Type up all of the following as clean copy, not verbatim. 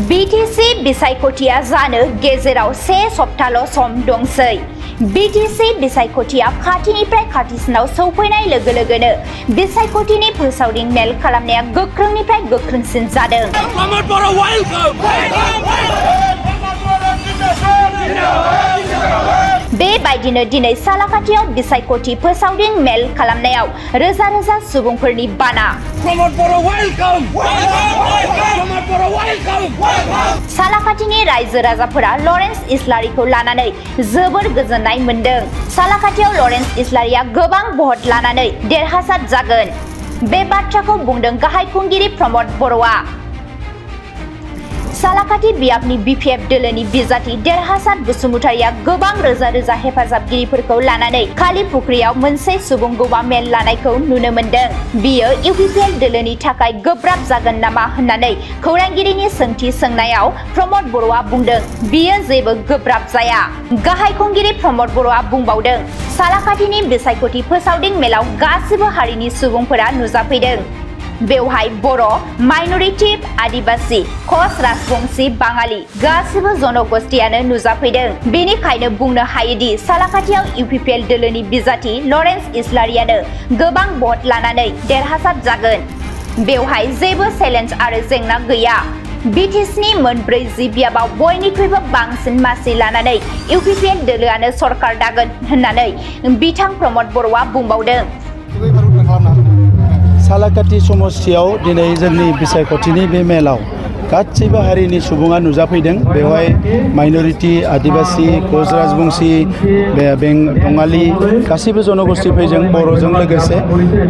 BTC बिसायख'थिया जानो गेजेराव से सप्ताल' सम दंसै। BTC बिसायख'थिया खाथिनिफ्राय खाथिसिनाव सौफैनाय लोगो लोगोनो बिसायख'थिनि फोसावदिं मेल खालामनाया गोख्रोंनिफ्राय गोख्रोंसिन जादों। बेबायदिनो दिनै सालाकाटियाव बिसायख'थि फोसावदिं मेल खालामनायाव रोजा रोजा सुबुंफोरनि बाना। सालाकाटिनि रायजो राजाफोरा लरेन्स इस्लारिखौ लानानै जोबोर गोजोननाय मोनदों। सालाकाटियाव लरेन्स इस्लारिया गोबां भट लानानै देरहासार जागोन। बे बाथ्राखौ बुंदों गाहाय खुंगिरि प्रमद बर'आ। सालाकाटि बियाबनि BPF दोलोनि बिजाथि देरहासार बसुमतारिया गोबां रोजा रोजा हेफाजाबगिरिफोरखौ लानानै खालिफुख्रियाव मोनसे सुबुं गवा मेल लानायखौ नुनो मोनदों। बियो UPPL दोलोनि थाखाय गोब्राब जागोन नामा होननानै खौरांगिरिनि सोंथि सोंनायाव प्रमद बर'आ बुंदों बियो जेबो गोब्राब जाया। गाहाय खुंगिरि प्रमद बर'आ बुंबावदों सालाकाटिनि बिसायख'थि फोसावदिं मेलाव गासिबो हारिनि सुबुंफोरा नुजाफैदों। बेवहाय बर', माइनरिटि, आदिबासि, कच राजबंशी, बाङालि गासिबो जनगोष्ठीयानो नुजाफैदों। बेनिखायनो बुंनो हायोदि सालाकाटियाव UPPL दोलोनि बिजाथि लरेन्स इस्लारियानो गोबां भट लानानै देरहासार जागोन। बेवहाय जेबो चेलेन्ज आरो जेंना गैया। BTCनि मोनब्रै बियाबाव बयनिख्रुइबो बांसिन मासि लानानै UPPL दोलोआनो सरकार दागोन होननानै बिथां प्रमद बर'आ बुंबावदों। सालाकाटि समस्तियाव दिनै जोंनि बिसायख'थिनि बे मेलाव गासैबो हारिनि सुबुङा नुजाफैदों। बेवहाय माइनरिटि, आदिबासि, कच राजबंशी, बङालि गासैबो जनगोष्ठी फैदों बर'जों लोगोसे।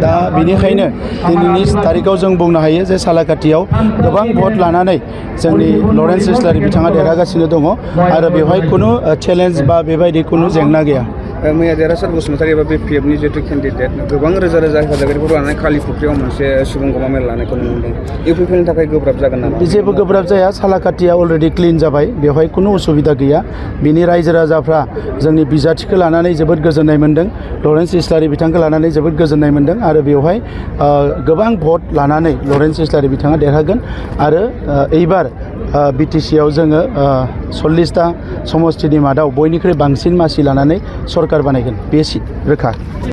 दा बेनिखायनो दिनैनि तारिखाव जों बुंनो हायो जे सालाकाटियाव गोबां भट लानानै जोंनि लरेन्स इस्लारि बिथाङा देरहागासिनो दङ आरो बेवहाय खुनु चेलेन्ज बा बेबायदि खुनु जेंना गैया। मैया देरहासार बसुमतारि एबा BPFनि जितु केन्डिडेट गोबां रोजा रोजा हेफाजाबगिरिफोर लानानै खालिफुख्रियाव मोनसे सुबुं गवा मेल लानायखौ नुनो मोनदों। UPPLनि थाखाय गोब्राब जागोन नामा? जेबो गोब्राब जाया। सालाकाटिया अलरेडि क्लिन जाबाय। बेवहाय खुनु उसुबिदा गैया। बिनि रायजो राजाफ्रा जोंनि बिजाथिखौ लानानै जोबोद गोजोननाय मोनदों। लरेन्स इस्लारि बिथांखौ लानानै जोबोद गोजोननाय मोनदों आरो बेवहाय गोबां भट लानानै लरेन्स इस्लारि बिथाङा देरहागोन आरो एइबार BTCआव जोङो 40टा समस्तिनि मादाव बयनिख्रुइ बांसिन मासि लानानै सरकार बानायगोन बे रोखा।